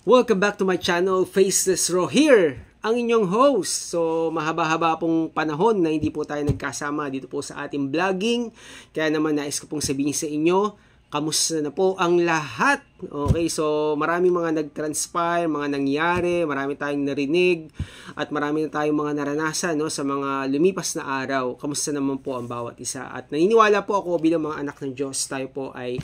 Welcome back to my channel, Faceless Ro here, ang inyong host. So, mahaba-haba pong panahon na hindi po tayo nagkasama dito po sa ating vlogging. Kaya naman nais ko pong sabihin sa inyo, kamusta na po ang lahat? Okay, so maraming mga nag-transpire, mga nangyari, marami tayong narinig, at marami na tayong mga naranasan sa mga lumipas na araw. Kamusta naman po ang bawat isa? At naniniwala po ako bilang mga anak ng Diyos, tayo po ay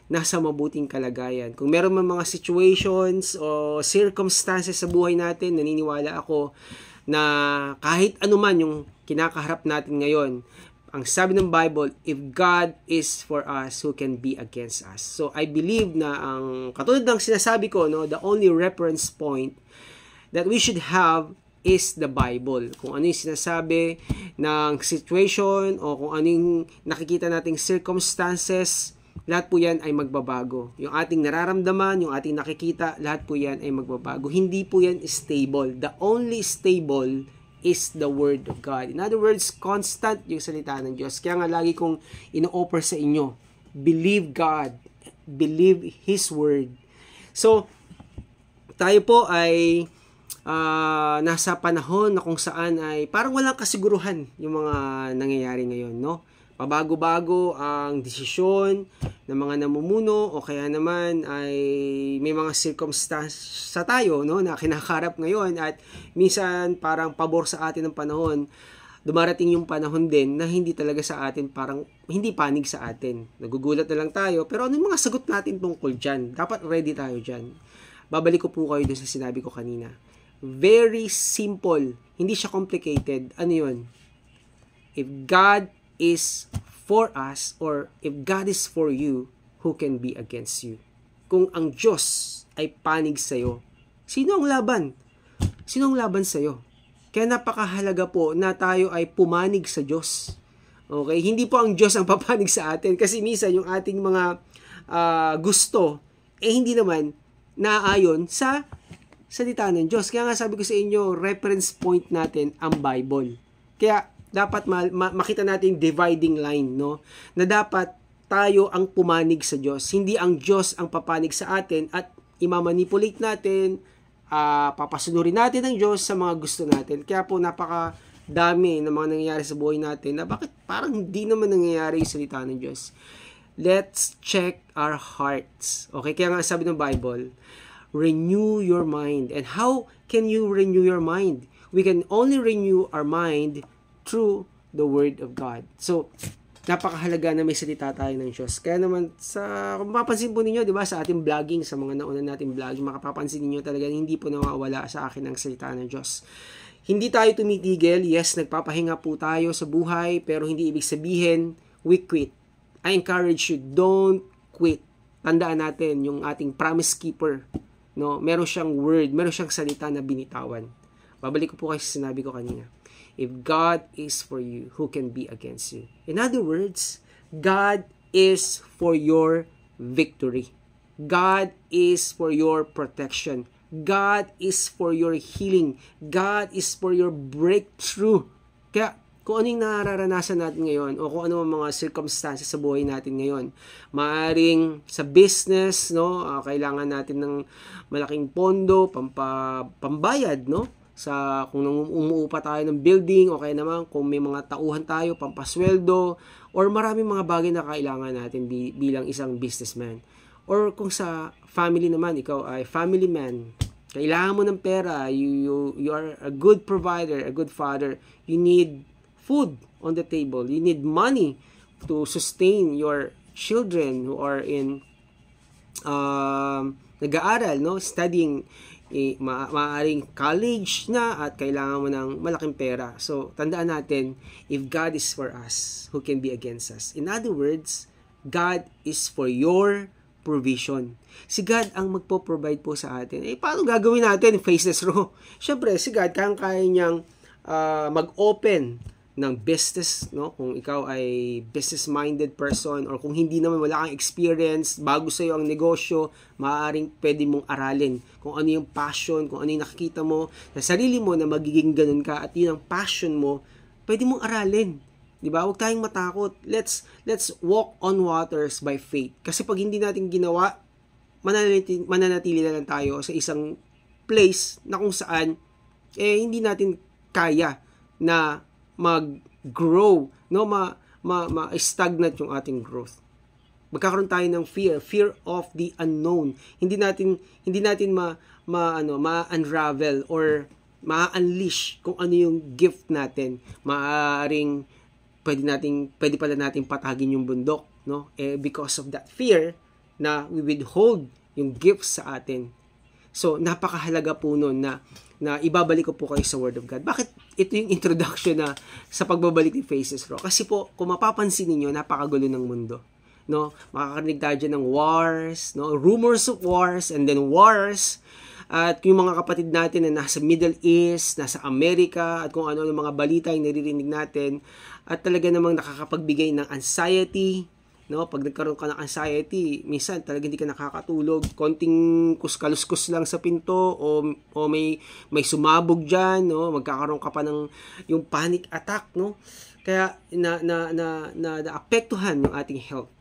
nasa mabuting kalagayan. Kung meron man mga situations o circumstances sa buhay natin, naniniwala ako na kahit anuman yung kinakaharap natin ngayon, ang sabi ng Bible, if God is for us, who can be against us? So I believe na ang katulad ng sinasabi ko, the only reference point that we should have is the Bible. Kung ano yung sinasabi ng situation o kung ano yung nakikita nating circumstances, lahat po yan ay magbabago. Yung ating nararamdaman, yung ating nakikita, lahat po yan ay magbabago. Hindi po yan stable. The only stable is the Word of God. In other words, constant yung salita ng Diyos. Kaya nga lagi kong ino-offer sa inyo, believe God, believe His Word. So, tayo po ay nasa panahon na kung saan ay parang walang kasiguruhan yung mga nangyayari ngayon, no? Pabago-bago ang desisyon ng mga namumuno o kaya naman ay may mga circumstance sa tayo na kinakarap ngayon at minsan parang pabor sa atin ng panahon. Dumarating yung panahon din na hindi talaga sa atin, parang hindi panig sa atin. Nagugulat na lang tayo, pero ano yung mga sagot natin tungkol dyan? Dapat ready tayo dyan. Babalik ko po kayo doon sa sinabi ko kanina. Very simple. Hindi siya complicated. Ano yun? If God is for us, or if God is for you, who can be against you? Kung ang Diyos ay panig sa'yo, sino ang laban? Sino ang laban sa'yo? Kaya napakahalaga po na tayo ay pumanig sa Diyos. Okay? Hindi po ang Diyos ang papanig sa atin, kasi minsan yung ating mga gusto, hindi naman naaayon sa salita ng Diyos. Kaya nga sabi ko sa inyo, reference point natin ang Bible. Kaya dapat makita natin dividing line, na dapat tayo ang pumanig sa Diyos. Hindi ang Diyos ang papanig sa atin at imamanipulate natin, papasunurin natin ang Diyos sa mga gusto natin. Kaya po napakadami ng mga nangyayari sa buhay natin na bakit parang hindi naman nangyayari yung salita ng Diyos. Let's check our hearts. Okay, kaya nga sabi ng Bible, renew your mind. And how can you renew your mind? We can only renew our mind through the Word of God. So, napakahalaga na may salita tayo ng Diyos. Kaya naman, kung mapapansin po ninyo, di ba, sa ating vlogging, sa mga nauna nating vlogging, makapapansin ninyo talaga, hindi po nawawala sa akin ang salita ng Diyos. Hindi tayo tumitigil. Yes, nagpapahinga po tayo sa buhay, pero hindi ibig sabihin, we quit. I encourage you, don't quit. Tandaan natin, yung ating promise keeper, meron siyang word, meron siyang salita na binitawan. Babalik ko po kayo sa sinabi ko kanina. If God is for you, who can be against you? In other words, God is for your victory. God is for your protection. God is for your healing. God is for your breakthrough. Kaya kung ano yung nararanasan natin ngayon o kung ano ang mga circumstances sa buhay natin ngayon, maaaring sa business, kailangan natin ng malaking pondo, pambayad, sa kung umuupa tayo ng building o kaya naman kung may mga tauhan tayo, pampasweldo, or maraming mga bagay na kailangan natin bilang isang businessman. Or kung sa family naman, ikaw ay family man, kailangan mo ng pera, you are a good provider, a good father, you need food on the table, you need money to sustain your children who are in nag-aaral, studying, maaaring college na at kailangan mo ng malaking pera. So, tandaan natin, if God is for us, who can be against us? In other words, God is for your provision. Si God ang magpo-provide po sa atin. Paano gagawin natin? Faceless Ro. Siyempre, si God, kaya niyang mag-open ng business, kung ikaw ay business-minded person or kung hindi naman, wala kang experience, bago sa'yo ang negosyo, maaaring pwede mong aralin kung ano yung passion, kung ano yung nakikita mo sa sarili mo na magiging ganun ka at yun ang passion mo, pwede mong aralin. Diba? Huwag tayong matakot. Let's walk on waters by faith. Kasi pag hindi natin ginawa, mananatili na lang tayo sa isang place na kung saan hindi natin kaya na mag-grow, no, ma-stagnant yung ating growth. Magkakaroon tayo ng fear of the unknown. Hindi natin ma-unravel or ma-unleash kung ano yung gift natin. Maaring pwede pala natin patagin yung bundok, no? Because of that fear na we withhold yung gifts sa atin. So, napakahalaga po nun na ibabalik ko po kayo sa Word of God. Bakit ito yung introduction na sa pagbabalik ni Faces Raw? Kasi po, kung mapapansin niyo, napakagulo ng mundo. No? Makakarinig tayo dyan ng wars, no? Rumors of wars, and then wars. At yung mga kapatid natin na nasa Middle East, nasa Amerika, at kung ano mga balita yung naririnig natin, at talaga namang nakakapagbigay ng anxiety. No, pag nagkaroon ka ng anxiety, minsan talaga hindi ka nakakatulog. Konting kuskalus-kus lang sa pinto o may sumabog diyan, no? Magkakaroon ka pa ng yung panic attack, no? Kaya naapektuhan yung ating health.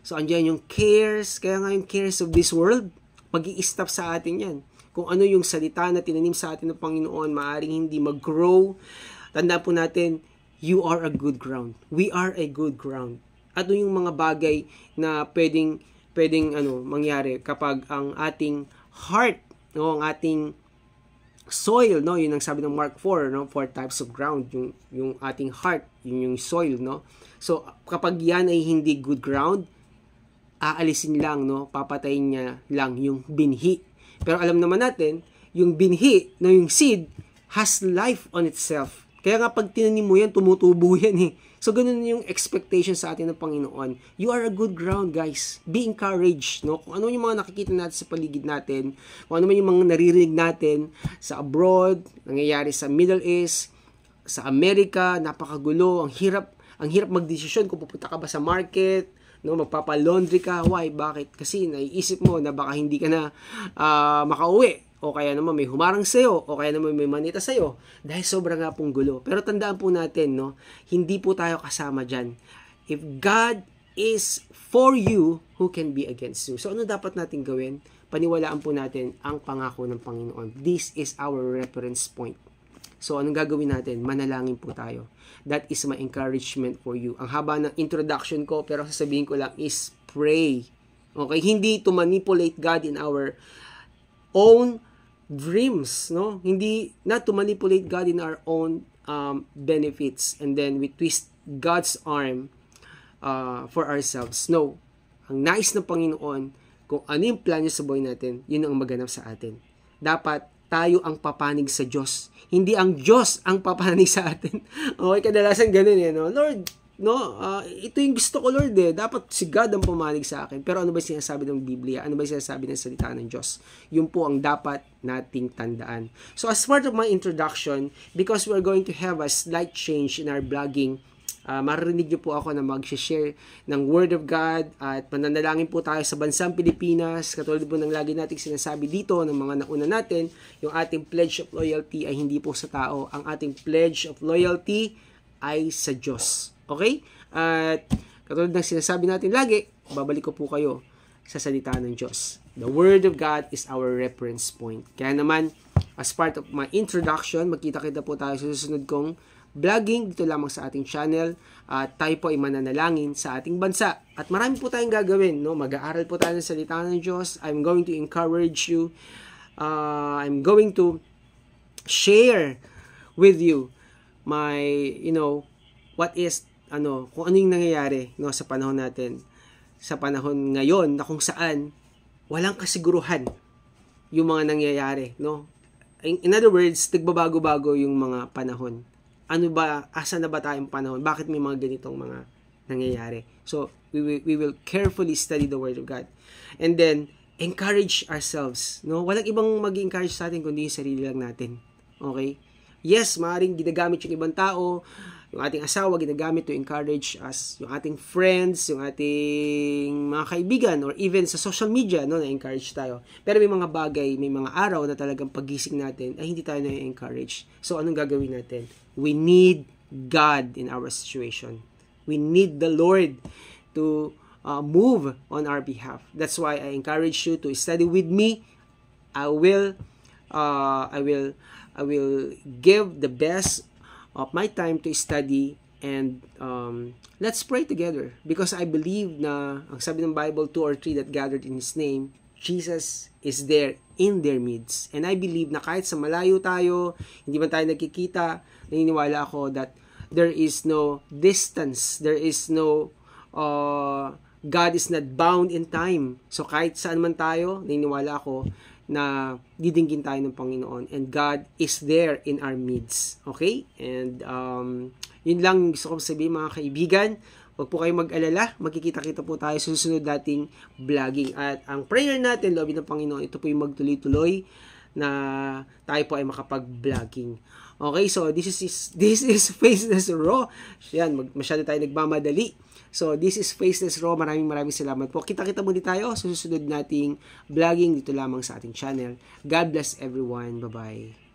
So andiyan yung cares, kaya nga yung cares of this world, magi-stop sa atin 'yan. Kung ano yung salita na tinanim sa atin ng Panginoon, maaring hindi mag-grow. Tandaan po natin, you are a good ground. We are a good ground. At yung mga bagay na pwedeng mangyari kapag ang ating heart, no, ang ating soil, no, yun ang sabi ng Mark 4, no, 4 types of ground, yung ating heart, yung soil, no. So kapag yan ay hindi good ground, aalisin lang, no, papatayin niya lang yung binhi. Pero alam naman natin, yung binhi, no, yung seed has life on itself. Kaya nga pag tinanim mo yan, tumutubo yan eh. So, ganun yung expectation sa atin ng Panginoon. You are a good ground, guys. Be encouraged, no? Kung ano yung mga nakikita natin sa paligid natin, kung ano man yung mga naririnig natin sa abroad, nangyayari sa Middle East, sa Amerika, napakagulo, ang hirap magdesisyon kung pupunta ka ba sa market, no, magpapa-laundry ka. Why? Bakit? Kasi naiisip mo na baka hindi ka na makauwi. O kaya naman may humarang sa'yo, o kaya naman may manita sa'yo, dahil sobrang nga pong gulo. Pero tandaan po natin, no, hindi po tayo kasama dyan. If God is for you, who can be against you? So ano dapat natin gawin? Paniwalaan po natin ang pangako ng Panginoon. This is our reference point. So anong gagawin natin? Manalangin po tayo. That is my encouragement for you. Ang haba ng introduction ko, pero sasabihin ko lang is pray. Okay? Hindi to manipulate God in our own dreams, no? Hindi, not to manipulate God in our own benefits, and then we twist God's arm for ourselves. No. Ang nais ng Panginoon, kung ano yung plan niya sa buhay natin, yun ang maganap sa atin. Dapat tayo ang papanig sa Diyos. Hindi ang Diyos ang papanig sa atin. Okay, kadalasan ganun eh, no? Lord, no, ito yung gusto ko, Lord eh. Dapat si God ang pumanig sa akin. Pero ano ba sinasabi ng Biblia? Ano ba sinasabi ng salita ng Diyos? Yun po ang dapat nating tandaan. So as part of my introduction, because we're going to have a slight change in our blogging, maririnig niyo po ako na mag-share ng Word of God at mananalangin po tayo sa bansang Pilipinas. Katulad po ng lagi nating sinasabi dito ng mga nauna natin, yung ating pledge of loyalty ay hindi po sa tao. Ang ating pledge of loyalty ay sa Diyos. Okay? At katulad ng sinasabi natin lagi, babalik ko po kayo sa salita ng Diyos. The Word of God is our reference point. Kaya naman, as part of my introduction, magkita-kita po tayo sa susunod kong vlogging dito lamang sa ating channel. At tayo po ay mananalangin sa ating bansa. At marami po tayong gagawin. No? Mag-aaral po tayo ng salita ng Diyos. I'm going to encourage you. I'm going to share with you my, what is kung ano yung nangyayari, no, sa panahon natin, sa panahon ngayon na kung saan walang kasiguruhan yung mga nangyayari, no? In other words, nagbabago-bago yung mga panahon. Ano ba, asa na ba tayong panahon? Bakit may mga ganitong mga nangyayari? So, we will carefully study the Word of God. And then, encourage ourselves, no? Walang ibang mag-encourage sa atin kundi yung sarili lang natin. Okay? Yes, maaaring ginagamit yung ibang tao, yung ating asawa ginagamit to encourage us, yung ating friends, yung ating mga kaibigan, or even sa social media, no, na-encourage tayo. Pero may mga bagay, may mga araw na talagang pagising natin ay hindi tayo na-encourage. So, anong gagawin natin? We need God in our situation. We need the Lord to move on our behalf. That's why I encourage you to study with me. I will give the best of my time to study, and let's pray together, because I believe na ang sabi ng Bible, 2 or 3 that gathered in His name, Jesus is there in their midst. And I believe na kahit sa malayo tayo, hindi man tayo nagkikita, naniniwala ako that there is no distance, there is no God is not bound in time. So kahit saan man tayo, naniniwala ako na didinggin tayo ng Panginoon, and God is there in our midst. Okay? And yun lang gusto kong sabihin, mga kaibigan. Huwag po kayong mag-alala, magkikita-kita po tayo sa susunod dating vlogging. At ang prayer natin, loobin ng Panginoon, ito po yung magtuloy-tuloy na tayo po ay makapag-vlogging. Okay, so this is Faceless Raw. Yan, masyado tayo nagmamadali. So this is Faceless Raw. Maraming salamat po. Kita-kita muli tayo sa susunod nating vlogging dito lamang sa ating channel. God bless everyone. Bye-bye.